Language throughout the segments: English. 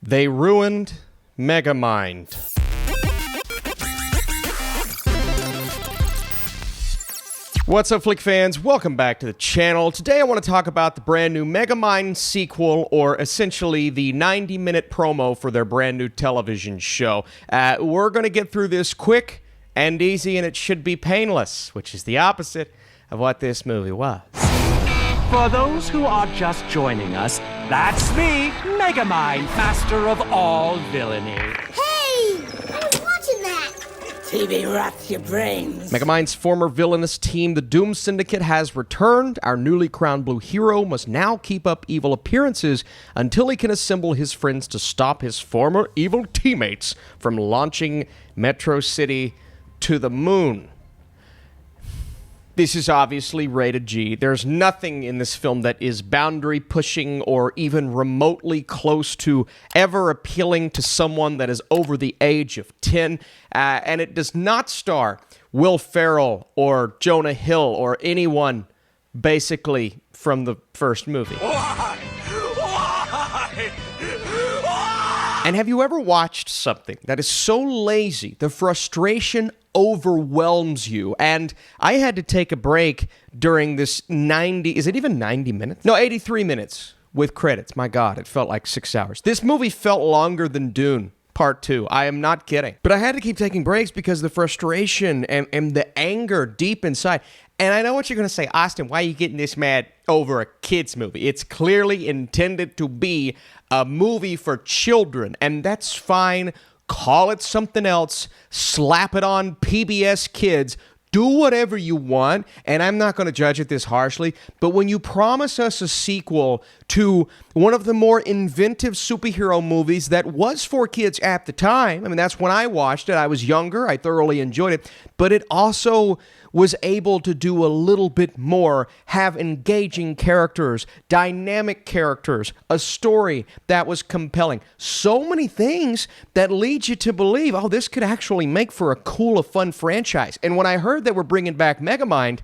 They ruined Megamind. What's up, Flick fans? Welcome back to the channel. Today I want to talk about the brand new Megamind sequel, or essentially the 90-minute promo for their brand new television show. We're going to get through this quick and easy, and it should be painless, which is the opposite of what this movie was. For those who are just joining us, that's me, Megamind, master of all villainy. Hey! I was watching that! TV rots your brains. Megamind's former villainous team, the Doom Syndicate, has returned. Our newly crowned blue hero must now keep up evil appearances until he can assemble his friends to stop his former evil teammates from launching Metro City to the moon. This is obviously rated G. There's nothing in this film that is boundary pushing or even remotely close to ever appealing to someone that is over the age of 10. And it does not star Will Ferrell or Jonah Hill or anyone basically from the first movie. Why? And have you ever watched something that is so lazy, the frustration overwhelms you? And I had to take a break during this 90 minutes? No, 83 minutes with credits. My God, it felt like 6 hours. This movie felt longer than Dune Part 2. I am not kidding. But I had to keep taking breaks because the frustration and the anger deep inside. And I know what you're going to say, Austin, why are you getting this mad over a kid's movie? It's clearly intended to be a movie for children, and that's fine. Call it something else, slap it on PBS Kids, do whatever you want, and I'm not going to judge it this harshly, but when you promise us a sequel to one of the more inventive superhero movies that was for kids at the time, I mean, that's when I watched it. I was younger. I thoroughly enjoyed it, but it also was able to do a little bit more, have engaging characters, dynamic characters, a story that was compelling. So many things that lead you to believe, oh, this could actually make for a cool, fun franchise. And when I heard that we're bringing back Megamind,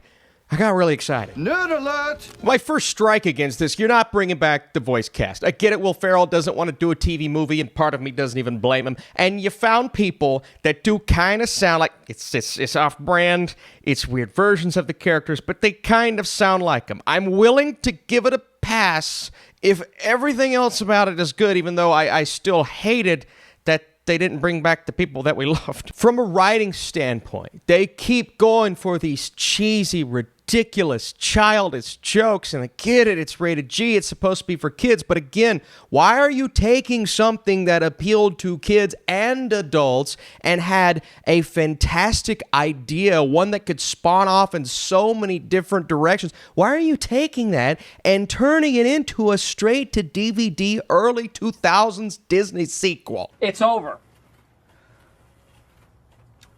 I got really excited. Nerd alert! My first strike against this, you're not bringing back the voice cast. I get it, Will Ferrell doesn't want to do a TV movie, and part of me doesn't even blame him. And you found people that do kind of sound like, it's off-brand, it's weird versions of the characters, but they kind of sound like them. I'm willing to give it a pass if everything else about it is good, even though I still hated that they didn't bring back the people that we loved. From a writing standpoint, they keep going for these cheesy, ridiculous, childish jokes, and I get it, it's rated G, it's supposed to be for kids, but again, why are you taking something that appealed to kids and adults and had a fantastic idea, one that could spawn off in so many different directions? Why are you taking that and turning it into a straight-to-DVD early 2000s Disney sequel? It's over.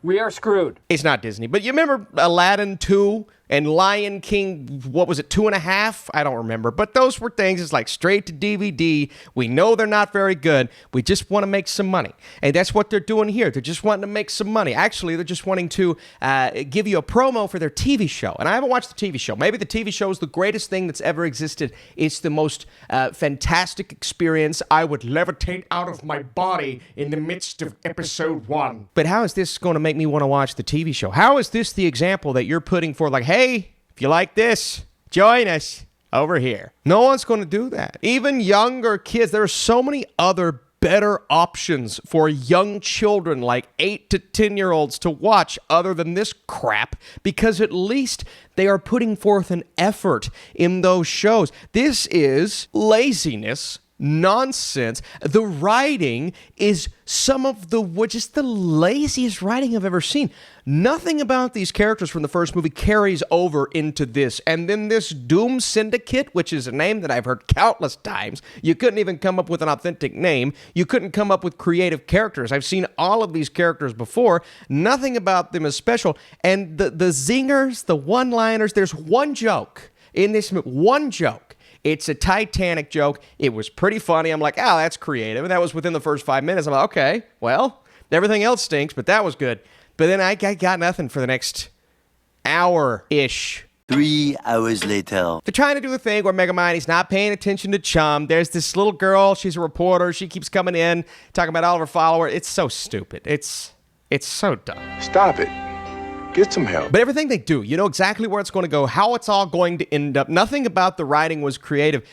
We are screwed. It's not Disney, but you remember Aladdin 2 and Lion King, what was it, 2.5? I don't remember. But those were things, it's like straight to DVD. We know they're not very good. We just want to make some money. And that's what they're doing here. They're just wanting to make some money. Actually, they're just wanting to give you a promo for their TV show. And I haven't watched the TV show. Maybe the TV show is the greatest thing that's ever existed. It's the most fantastic experience. I would levitate out of my body in the midst of episode 1. But how is this going to make me want to watch the TV show? How is this the example that you're putting for, like, hey, if you like this, join us over here? No one's going to do that. Even younger kids, there are so many other better options for young children like 8 to 10-year-olds to watch other than this crap, because at least they are putting forth an effort in those shows. This is laziness, nonsense. The writing is some of just the laziest writing I've ever seen. Nothing about these characters from the first movie carries over into this. And then this Doom Syndicate, which is a name that I've heard countless times. You couldn't even come up with an authentic name. You couldn't come up with creative characters. I've seen all of these characters before. Nothing about them is special. And the zingers, the one-liners, there's one joke in this movie, one joke. It's a Titanic joke. It was pretty funny. I'm like, oh, that's creative. And that was within the first 5 minutes. I'm like, okay, well, everything else stinks, but that was good. But then I got nothing for the next hour-ish 3 hours later. They're trying to do the thing where Megamind, he's not paying attention to Chum. There's this little girl, she's a reporter, she keeps coming in, talking about all of her followers. It's so stupid. It's so dumb. Stop it. Get some help. But everything they do, you know exactly where it's going to go, how it's all going to end up. Nothing about the writing was creative.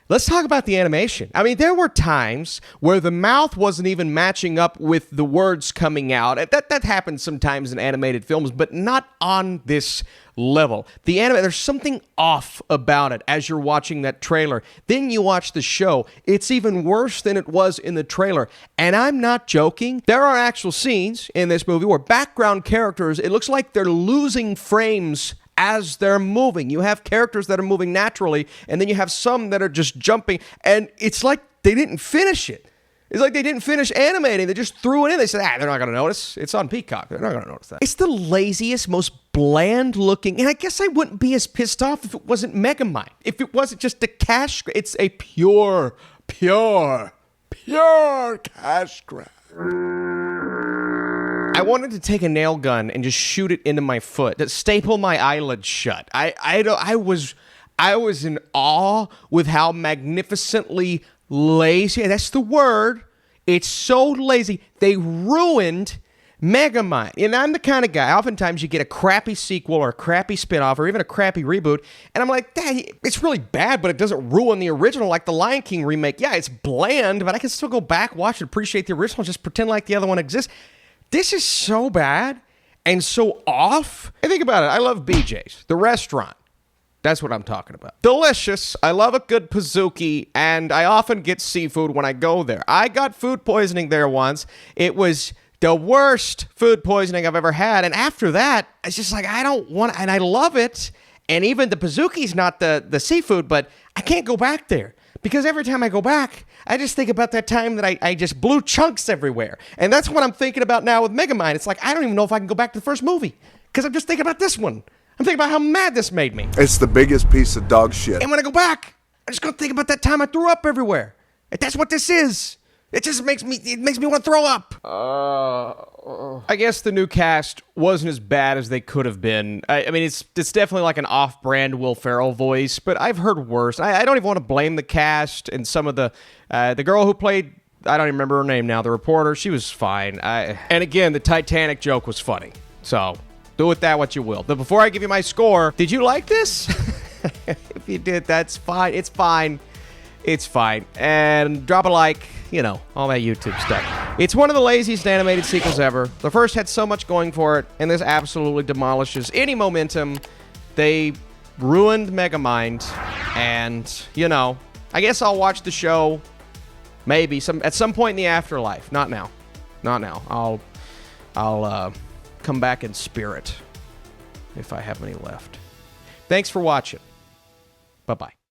Let's talk about the animation. I mean, there were times where the mouth wasn't even matching up with the words coming out. That happens sometimes in animated films, but not on this level. There's something off about it as you're watching that trailer. Then you watch the show. It's even worse than it was in the trailer. And I'm not joking. There are actual scenes in this movie where background characters, it looks like they're losing frames as they're moving. You have characters that are moving naturally, and then you have some that are just jumping, and it's like they didn't finish it. It's like they didn't finish animating. They just threw it in. They said, they're not going to notice. It's on Peacock. They're not going to notice that. It's the laziest, most bland looking, and I guess I wouldn't be as pissed off if it wasn't Megamind. If it wasn't just a cash grab. It's a pure cash grab. I wanted to take a nail gun and just shoot it into my foot, to staple my eyelids shut. I was in awe with how magnificently lazy. That's the word. It's so lazy. They ruined Megamind. And I'm the kind of guy, oftentimes you get a crappy sequel or a crappy spinoff or even a crappy reboot, and I'm like, it's really bad, but it doesn't ruin the original, like the Lion King remake. Yeah, it's bland, but I can still go back, watch and appreciate the original, just pretend like the other one exists. This is so bad and so off. And think about it. I love BJ's, the restaurant. That's what I'm talking about. Delicious. I love a good pizookie, and I often get seafood when I go there. I got food poisoning there once. It was the worst food poisoning I've ever had. And after that, it's just like, I don't want, and I love it. And even the pizzookie's not the seafood, but I can't go back there. Because every time I go back, I just think about that time that I just blew chunks everywhere. And that's what I'm thinking about now with Megamind. It's like, I don't even know if I can go back to the first movie. Because I'm just thinking about this one. I'm thinking about how mad this made me. It's the biggest piece of dog shit. And when I go back, I'm just going to think about that time I threw up everywhere. And that's what this is. It just makes me want to throw up. I guess the new cast wasn't as bad as they could have been. I mean, it's definitely like an off-brand Will Ferrell voice, but I've heard worse. I don't even want to blame the cast and some of the girl who played, I don't even remember her name now, the reporter, she was fine. And again, the Titanic joke was funny. So do with that what you will. But before I give you my score, did you like this? If you did, that's fine. It's fine. It's fine. And drop a like, all that YouTube stuff. It's one of the laziest animated sequels ever. The first had so much going for it, and this absolutely demolishes any momentum. They ruined Megamind, and, I guess I'll watch the show maybe at some point in the afterlife. Not now. Not now. I'll come back in spirit if I have any left. Thanks for watching. Bye-bye.